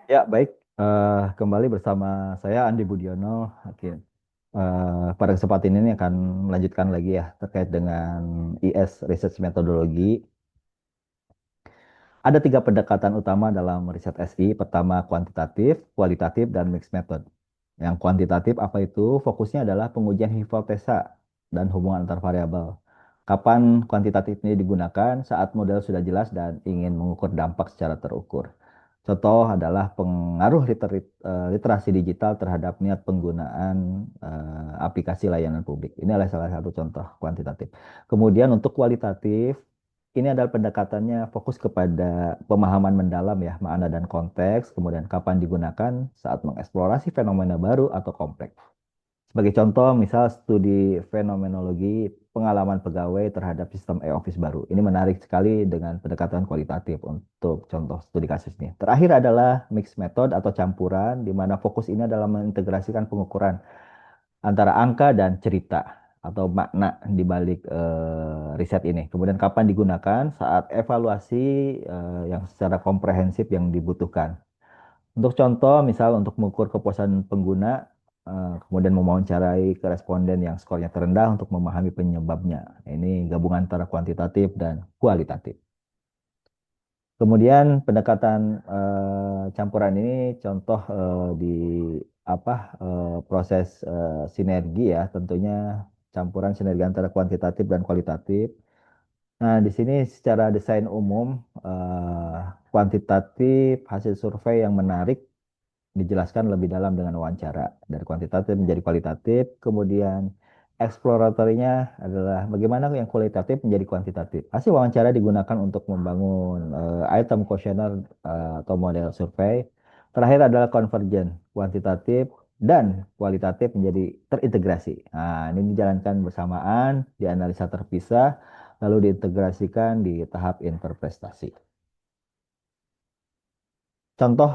Ya, baik. Kembali bersama saya Andi Budiono. Oke. Pada kesempatan ini akan melanjutkan lagi ya terkait dengan IS Research Methodology. Ada tiga pendekatan utama dalam riset SI. Pertama kuantitatif, kualitatif, dan mixed method. Yang kuantitatif apa itu? Fokusnya adalah pengujian hipotesa dan hubungan antar variabel. Kapan kuantitatif ini digunakan? Saat model sudah jelas dan ingin mengukur dampak secara terukur. Contoh adalah pengaruh literasi digital terhadap niat penggunaan aplikasi layanan publik. Ini adalah salah satu contoh kuantitatif. Kemudian untuk kualitatif, ini adalah pendekatannya fokus kepada pemahaman mendalam ya, makna dan konteks, kemudian kapan digunakan saat mengeksplorasi fenomena baru atau kompleks. Sebagai contoh, misal studi fenomenologi pengalaman pegawai terhadap sistem e-office baru. Ini menarik sekali dengan pendekatan kualitatif untuk contoh studi kasus ini. Terakhir adalah mixed method atau campuran, di mana fokus ini adalah mengintegrasikan pengukuran antara angka dan cerita atau makna di balik riset ini. Kemudian kapan digunakan saat evaluasi yang secara komprehensif yang dibutuhkan. Untuk contoh, misal untuk mengukur kepuasan pengguna, kemudian mewawancarai ke responden yang skornya terendah untuk memahami penyebabnya. Ini gabungan antara kuantitatif dan kualitatif. Kemudian pendekatan campuran ini contoh di apa proses sinergi ya, tentunya campuran sinergi antara kuantitatif dan kualitatif. Nah, di sini secara desain umum kuantitatif hasil survei yang menarik dijelaskan lebih dalam dengan wawancara. Dari kuantitatif menjadi kualitatif, kemudian eksploratorinya adalah bagaimana yang kualitatif menjadi kuantitatif. Hasil wawancara digunakan untuk membangun item kuesioner atau model survei. Terakhir adalah convergent, kuantitatif dan kualitatif menjadi terintegrasi. Nah, ini dijalankan bersamaan, dianalisa terpisah, lalu diintegrasikan di tahap interpretasi. Contoh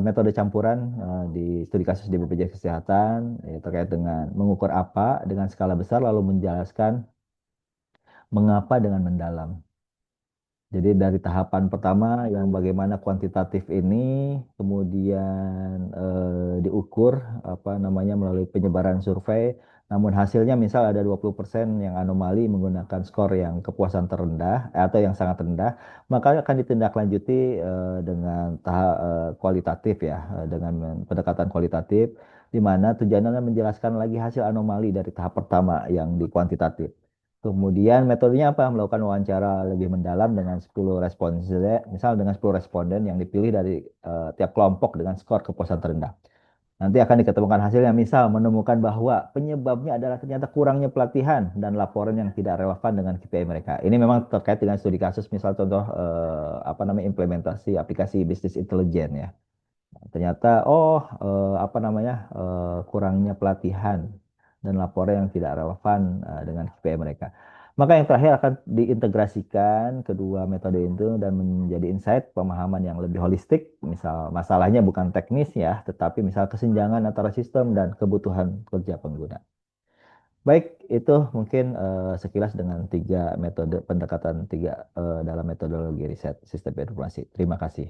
metode campuran di studi kasus di BPJS Kesehatan ya, terkait dengan mengukur apa dengan skala besar lalu menjelaskan mengapa dengan mendalam. Jadi dari tahapan pertama yang bagaimana kuantitatif ini kemudian diukur apa namanya melalui penyebaran survei, namun hasilnya misal ada 20% yang anomali menggunakan skor yang kepuasan terendah atau yang sangat rendah, maka akan ditindaklanjuti dengan tahap kualitatif ya, dengan pendekatan kualitatif di mana tujuannya menjelaskan lagi hasil anomali dari tahap pertama yang di kuantitatif. Kemudian metodenya apa? Melakukan wawancara lebih mendalam dengan 10 responden, misal dengan 10 responden yang dipilih dari tiap kelompok dengan skor kepuasan terendah. Nanti akan diketemukan hasilnya, misal menemukan bahwa penyebabnya adalah ternyata kurangnya pelatihan dan laporan yang tidak relevan dengan KPI mereka. Ini memang terkait dengan studi kasus, misal contoh apa namanya implementasi aplikasi bisnis intelijen ya. Ternyata apa namanya kurangnya pelatihan dan laporan yang tidak relevan dengan KPI mereka. Maka yang terakhir akan diintegrasikan kedua metode itu dan menjadi insight pemahaman yang lebih holistik. Misal masalahnya bukan teknis ya, tetapi misal kesenjangan antara sistem dan kebutuhan kerja pengguna. Baik, itu mungkin sekilas dengan tiga metode pendekatan dalam metodologi riset sistem informasi. Terima kasih.